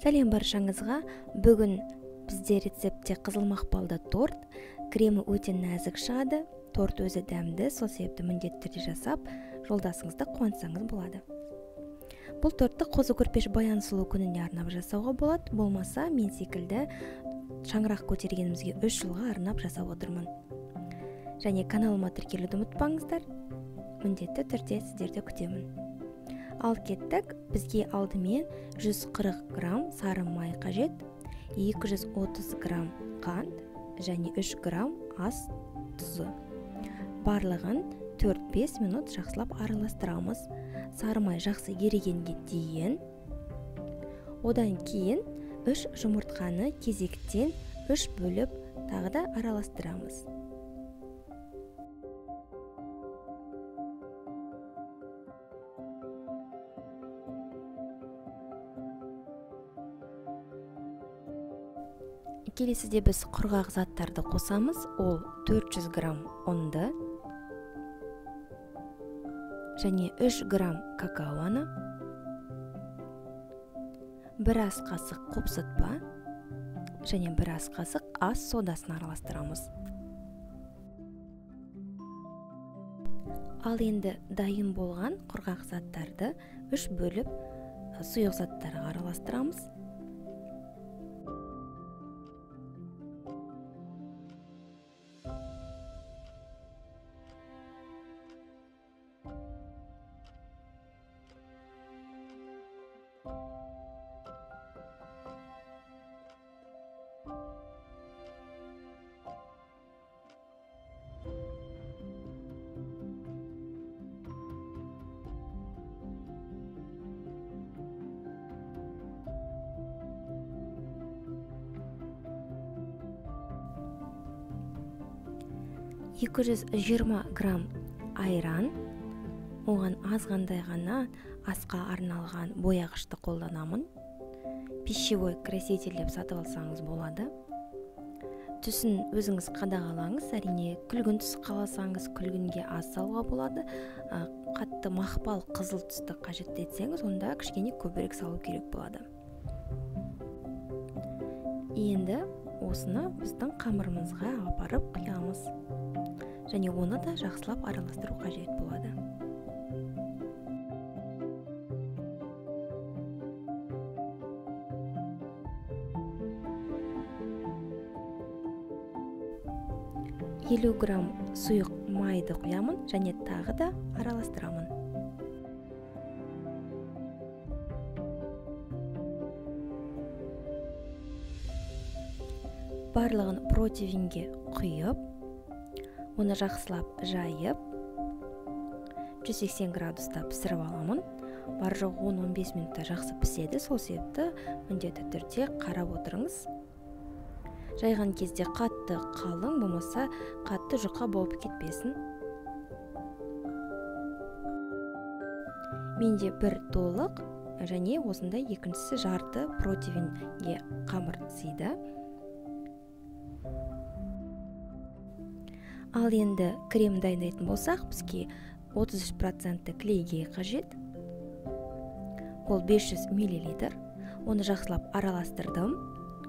Сәлем баршаңызға. Бүгін бізде рецептте қызыл мақпалды торт. Кремі өте нәзік шығады. Торт өзі дәмді, сол себепті міндетті түрде жасап, жолдасыңызды қуантсаңыз болады. Бұл тортты қозы көрпеш Баян Сұлу күніне арнап жасауға болады. Болмаса, мен секілді шаңырақ көтергенімізге 3 жылға арнап жасап отырмын. Және каналыма тіркелуді ұмытпаңыздар. Міндетті түрде сіздерді күтемін. Ал кеттік. Бізге алдымен 140 грамм сары май қажет, 230 грамм қант және 3 грамм ас тұзы. Барлығын 4-5 минут жақсылап араластырамыз. Сары май жақсы ерігенге дейін. Одан кейін 3 жұмыртқаны кезектен 3 бөліп тағы да араластырамыз. Келесіде біз құрғақ заттарды қосамыз. Ол 400 грамм ұнды және 3 грамм какаоны, 1 ас қасық қопсытпа және 1 ас қасық ас содасын араластырамыз. Ал енді дайын болған құрғақ заттарды 3 бөліп сұйық заттарға араластырамыз. «220 грамм айран, оған азғандай ғана асқа арналған бояғышты қолданамын. Пищевой краситель деп сатып алсаңыз болады. Түсін өзіңіз қадағалаңыз. Әрине, күлгін түс қаласаңыз, күлгінге аз салуға болады. Қатты мақпал қызыл түсті қажет етсеңіз, онда кішкене көбірек салу керек болады. Енді осыны біздің қамырымызға апарып құямыз. Және оны да жақсылап араластыру қажет болады. «50 грамм сұйық майды құямын және тағы да араластырамын. Барлығын противенге құйып, оны жақсылап жайып, 180 градуста пісіріп аламын. Бар жоқ 10-15 минутта жақсы піседі, сол себепті міндетті түрде қарап отырыңыз. Жайған кезде қатты қалың, болмаса қатты жұқа болып кетпесін. Менде бір толық және осындай екіншісі жарты противенге қамыр сыйды. Ал енді крем дайындайтын болсақ, бізге 33% клейгей қажет. Ол 500 мл. Оны жақсылап араластырдым.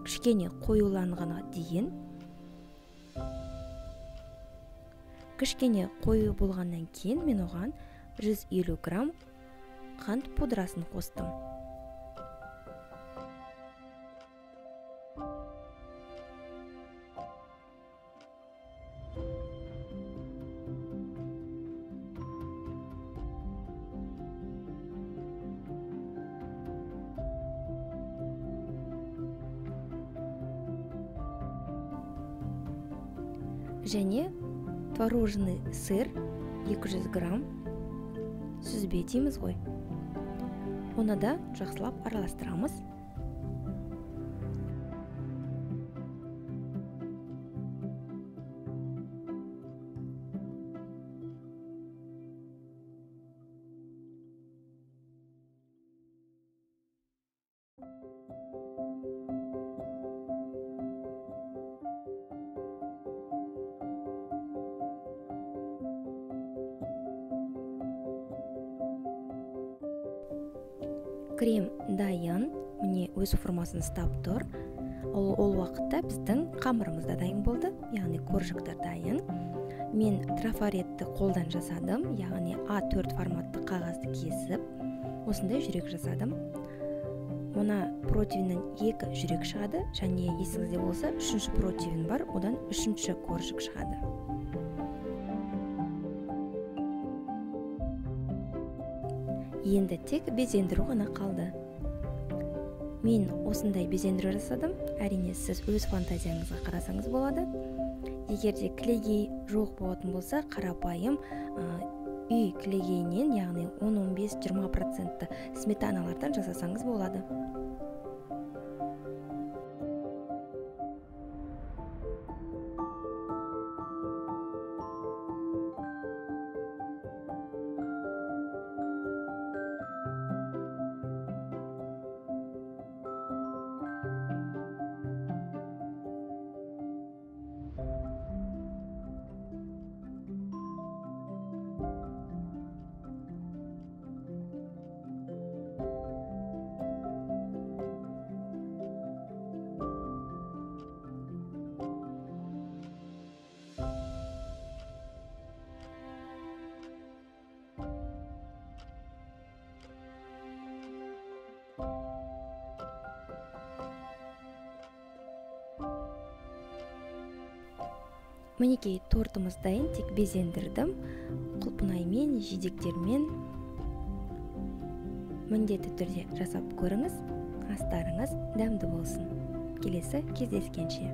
Кішкене қоюланғаны дейін. Кішкене қою болғаннан кейін мен оған 150 грамм қант пудрасын қостым. Және творожный сыр 200 грамм, сүзбе дейміз ғой. Оны да жақсылап араластырамыз. Крем дайын. міне өз формасын ұстап тұр. Ол уақытта біздің қамырымыз да дайын болды, яғни коржиктер дайын. Мен трафаретті қолдан жасадым, яғни А4 форматты қағазды кесіп, осындай жүрек жасадым. Мына противиннен 2 жүрек шығады, және есіңізде болса, 3-ші противин бар, одан 3-ші коржик шығады. Енді тек безендіру ғана қалды. Мен осындай безендіру жасадым. Әрине, сіз өз фантазияңызға қарасаңыз болады. Егерде кілегей жоқ болатын болса, қарапайым үй кілегейінен, яғни 10-15-20% сметаналардан жасасаңыз болады. Мінекей, тортымыз дайын, тек безендірдім. Құлпынаймен, жидектермен міндетті түрде жасап көріңіз. Астарыңыз дәмді болсын. Келесі кездескенше.